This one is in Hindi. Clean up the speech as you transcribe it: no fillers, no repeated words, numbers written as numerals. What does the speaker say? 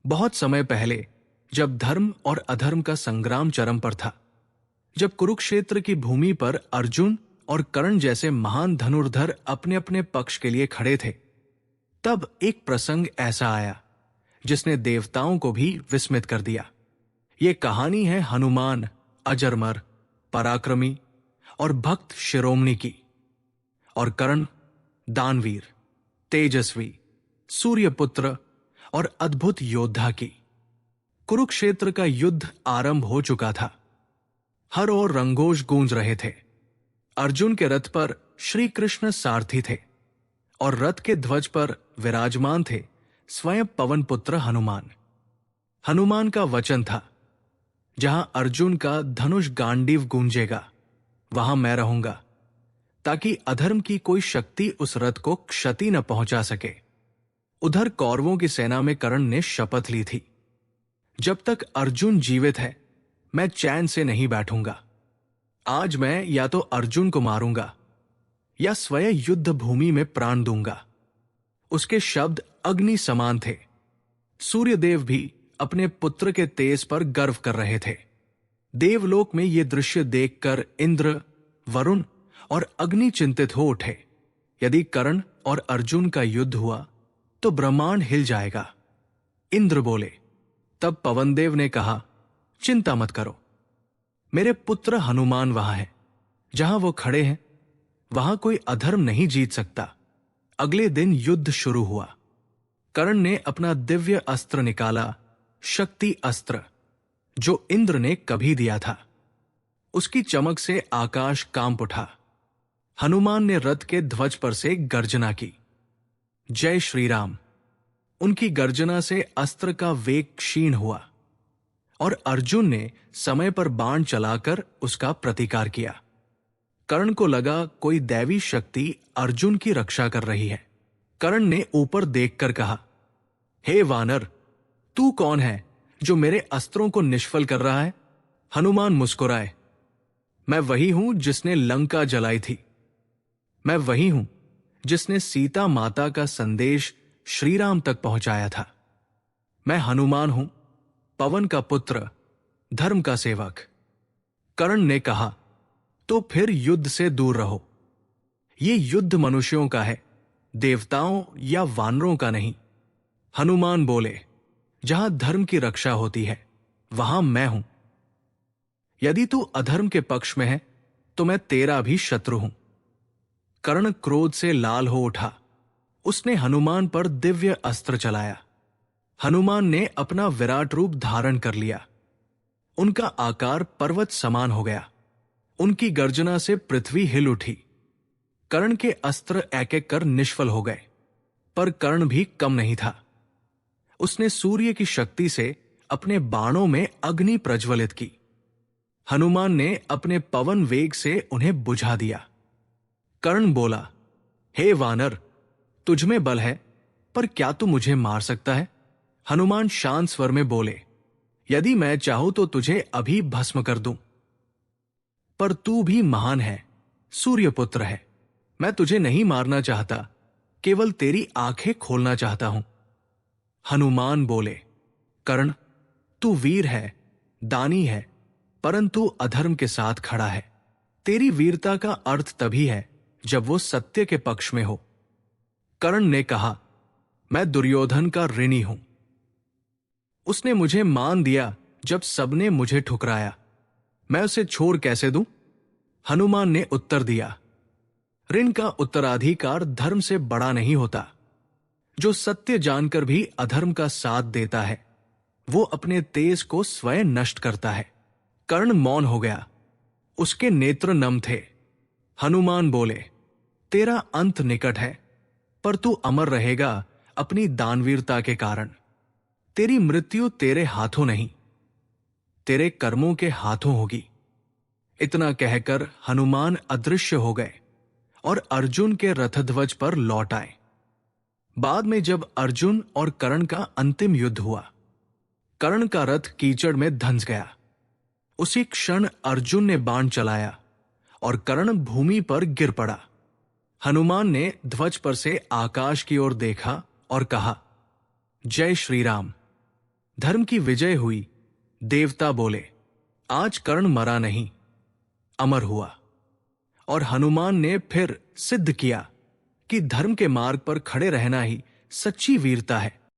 बहुत समय पहले, जब धर्म और अधर्म का संग्राम चरम पर था, जब कुरुक्षेत्र की भूमि पर अर्जुन और कर्ण जैसे महान धनुर्धर अपने अपने पक्ष के लिए खड़े थे, तब एक प्रसंग ऐसा आया जिसने देवताओं को भी विस्मित कर दिया। ये कहानी है हनुमान, अजरमर, पराक्रमी और भक्त शिरोमणि की, और कर्ण, दानवीर, तेजस्वी, सूर्यपुत्र और अद्भुत योद्धा की। कुरुक्षेत्र का युद्ध आरंभ हो चुका था। हर ओर रंगोश गूंज रहे थे। अर्जुन के रथ पर श्री कृष्ण सारथी थे और रथ के ध्वज पर विराजमान थे स्वयं पवन पुत्र हनुमान। हनुमान का वचन था, जहां अर्जुन का धनुष गांडीव गूंजेगा, वहां मैं रहूंगा, ताकि अधर्म की कोई शक्ति उस रथ को क्षति न पहुंचा सके। उधर कौरवों की सेना में कर्ण ने शपथ ली थी, जब तक अर्जुन जीवित है मैं चैन से नहीं बैठूंगा। आज मैं या तो अर्जुन को मारूंगा या स्वयं युद्ध भूमि में प्राण दूंगा। उसके शब्द अग्नि समान थे। सूर्यदेव भी अपने पुत्र के तेज पर गर्व कर रहे थे। देवलोक में यह दृश्य देखकर इंद्र, वरुण और अग्नि चिंतित हो उठे। यदि कर्ण और अर्जुन का युद्ध हुआ तो ब्रह्मांड हिल जाएगा। इंद्र बोले। तब पवनदेव ने कहा, चिंता मत करो, मेरे पुत्र हनुमान वहां है। जहां वो खड़े हैं वहां कोई अधर्म नहीं जीत सकता। अगले दिन युद्ध शुरू हुआ। कर्ण ने अपना दिव्य अस्त्र निकाला, शक्ति अस्त्र, जो इंद्र ने कभी दिया था। उसकी चमक से आकाश कांप उठा। हनुमान ने रथ के ध्वज पर से गर्जना की, जय श्री राम। उनकी गर्जना से अस्त्र का वेग क्षीण हुआ और अर्जुन ने समय पर बाण चलाकर उसका प्रतिकार किया। कर्ण को लगा कोई दैवी शक्ति अर्जुन की रक्षा कर रही है। कर्ण ने ऊपर देखकर कहा, हे वानर, तू कौन है जो मेरे अस्त्रों को निष्फल कर रहा है? हनुमान मुस्कुराए, मैं वही हूं जिसने लंका जलाई थी। मैं वही हूं जिसने सीता माता का संदेश श्रीराम तक पहुंचाया था। मैं हनुमान हूं, पवन का पुत्र, धर्म का सेवक। कर्ण ने कहा, तो फिर युद्ध से दूर रहो। ये युद्ध मनुष्यों का है, देवताओं या वानरों का नहीं। हनुमान बोले, जहां धर्म की रक्षा होती है वहां मैं हूं। यदि तू अधर्म के पक्ष में है तो मैं तेरा भी शत्रु हूं। कर्ण क्रोध से लाल हो उठा। उसने हनुमान पर दिव्य अस्त्र चलाया। हनुमान ने अपना विराट रूप धारण कर लिया। उनका आकार पर्वत समान हो गया। उनकी गर्जना से पृथ्वी हिल उठी। कर्ण के अस्त्र एक एक कर निष्फल हो गए, पर कर्ण भी कम नहीं था। उसने सूर्य की शक्ति से अपने बाणों में अग्नि प्रज्वलित की। हनुमान ने अपने पवन वेग से उन्हें बुझा दिया। कर्ण बोला, हे वानर, तुझमें बल है, पर क्या तू मुझे मार सकता है? हनुमान शांत स्वर में बोले, यदि मैं चाहूं तो तुझे अभी भस्म कर दूं। पर तू भी महान है, सूर्यपुत्र है। मैं तुझे नहीं मारना चाहता, केवल तेरी आंखें खोलना चाहता हूं। हनुमान बोले, कर्ण, तू वीर है, दानी है, परंतु अधर्म के साथ खड़ा है। तेरी वीरता का अर्थ तभी है जब वो सत्य के पक्ष में हो। कर्ण ने कहा, मैं दुर्योधन का ऋणी हूं। उसने मुझे मान दिया जब सबने मुझे ठुकराया। मैं उसे छोड़ कैसे दूं? हनुमान ने उत्तर दिया, ऋण का उत्तराधिकार धर्म से बड़ा नहीं होता। जो सत्य जानकर भी अधर्म का साथ देता है वो अपने तेज को स्वयं नष्ट करता है। कर्ण मौन हो गया। उसके नेत्र नम थे। हनुमान बोले, तेरा अंत निकट है, पर तू अमर रहेगा अपनी दानवीरता के कारण। तेरी मृत्यु तेरे हाथों नहीं, तेरे कर्मों के हाथों होगी। इतना कहकर हनुमान अदृश्य हो गए और अर्जुन के रथध्वज पर लौट आए। बाद में जब अर्जुन और कर्ण का अंतिम युद्ध हुआ, कर्ण का रथ कीचड़ में धंस गया। उसी क्षण अर्जुन ने बाण चलाया और कर्ण भूमि पर गिर पड़ा। हनुमान ने ध्वज पर से आकाश की ओर देखा और कहा, जय श्री राम। धर्म की विजय हुई। देवता बोले, आज कर्ण मरा नहीं, अमर हुआ। और हनुमान ने फिर सिद्ध किया कि धर्म के मार्ग पर खड़े रहना ही सच्ची वीरता है।